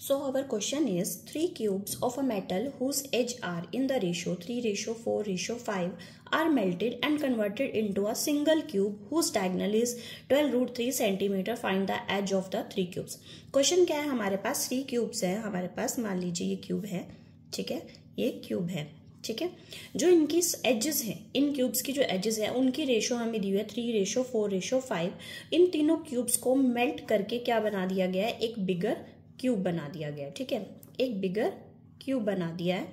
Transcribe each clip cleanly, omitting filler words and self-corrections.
So our question is 3 cubes of a metal whose edge are in the ratio 3:4:5 are melted and converted into a single cube whose diagonal is 12√3 cm. Find the edge of the 3 cubes. Question क्या है, हमारे पास 3 cubes है, हमारे पास मान लीजिए ये cube है, ठीक है, ये क्यूब है, ठीक है। जो इनकी एजेस हैं, इन क्यूब्स की जो एजेस है उनकी रेशो हमें दी हुई है 3:4:5। इन तीनों क्यूब्स को मेल्ट करके क्या बना दिया गया है, एक बिगर क्यूब बना दिया गया है, ठीक है, एक बिगर क्यूब बना दिया है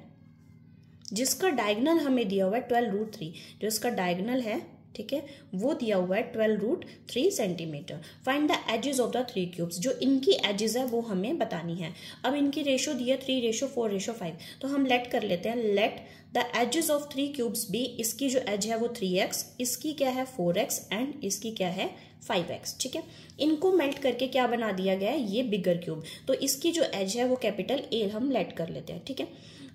जिसका डायगोनल हमें दिया हुआ है 12√3। जो इसका डायगोनल है, ठीक है, वो दिया हुआ है 12√3 centimetre. Find the edges of the 3 cubes. जो इनकी एजेस है वो हमें बतानी है। अब इनकी रेशो दी है 3:4:5, तो हम लेट कर लेते हैं, let the edges of 3 cubes be. इसकी जो एज है वो 3x, इसकी क्या है 4x एंड इसकी क्या है 5x, ठीक है। इनको मेल्ट करके क्या बना दिया गया है, ये बिगर क्यूब। तो इसकी जो एज है वो कैपिटल A हम लेट कर लेते हैं, ठीक है।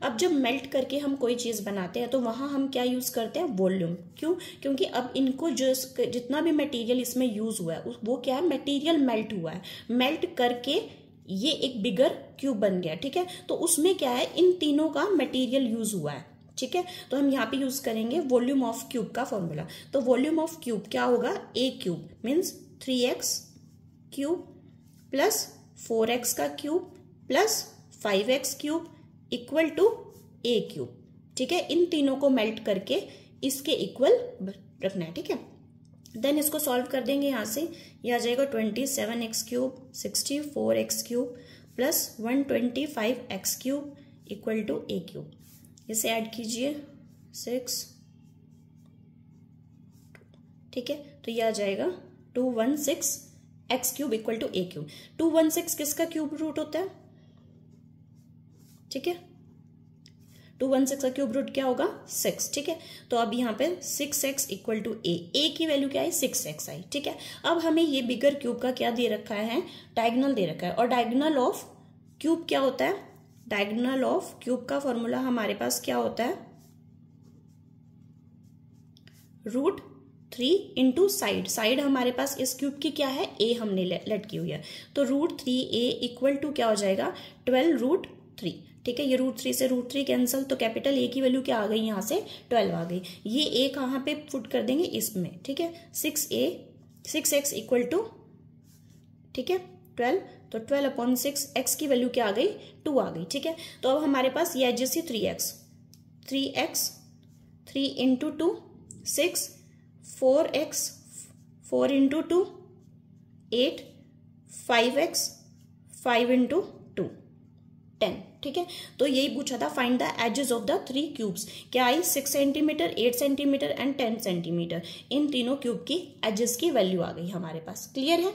अब जब मेल्ट करके हम कोई चीज बनाते हैं तो वहां हम क्या यूज करते हैं, वॉल्यूम। क्यों? क्योंकि अब इनको जो जितना भी मटेरियल इसमें यूज हुआ है वो क्या है, मटेरियल मेल्ट हुआ है, मेल्ट करके ये एक बिगर क्यूब बन गया, ठीक है। तो उसमें क्या है, इन तीनों का मटेरियल यूज हुआ है, ठीक है। तो हम यहाँ पे यूज करेंगे वॉल्यूम ऑफ क्यूब का फॉर्मूला। तो वॉल्यूम ऑफ क्यूब क्या होगा, A cube means 3x cube plus 4x का cube plus 5x cube equal to A cube, ठीक है। इन तीनों को मेल्ट करके इसके इक्वल रखना है, ठीक है। देन इसको सॉल्व कर देंगे, यहां से ये आ जाएगा 27x cube 64x cube plus 125x cube equal to A cube. इसे ऐड कीजिए 6, ठीक है, तो ये आ जाएगा 216x cube equal to A cube. 216 किसका क्यूब रूट होता है, ठीक है, 216 का क्यूब रूट क्या होगा 6, ठीक है। तो अब यहाँ पे 6x इक्वल टू A की वैल्यू क्या है 6x आई, ठीक है। अब हमें ये बिगर क्यूब का क्या दे रखा है, डायगोनल दे रखा है। और डायगोनल ऑफ क्यूब क्या होता है, डायगोनल ऑफ क्यूब का फॉर्मूला हमारे पास क्या होता है, √3 इंटू साइड। साइड हमारे पास इस क्यूब की क्या है, A हमने लेट की हुई है, तो √3A इक्वल टू क्या हो जाएगा 12√3, ठीक है। ये √3 से √3 कैंसिल, तो कैपिटल A की वैल्यू क्या आ गई, यहाँ से 12 आ गई। ये A कहाँ पे पुट कर देंगे, इसमें, ठीक है। 6x इक्वल टू, ठीक है, 12, तो 12/6 x की वैल्यू क्या आ गई 2 आ गई, ठीक है। तो अब हमारे पास ये एजेस ही 3x 3 into 2 6, 4x 4 into 2 8, 5x 5 into 2 10, ठीक है। तो यही पूछा था, find the edges of the 3 cubes. क्या आई 6 सेंटीमीटर 8 सेंटीमीटर एंड 10 सेंटीमीटर। इन तीनों क्यूब की एजेस की वैल्यू आ गई हमारे पास। क्लियर है।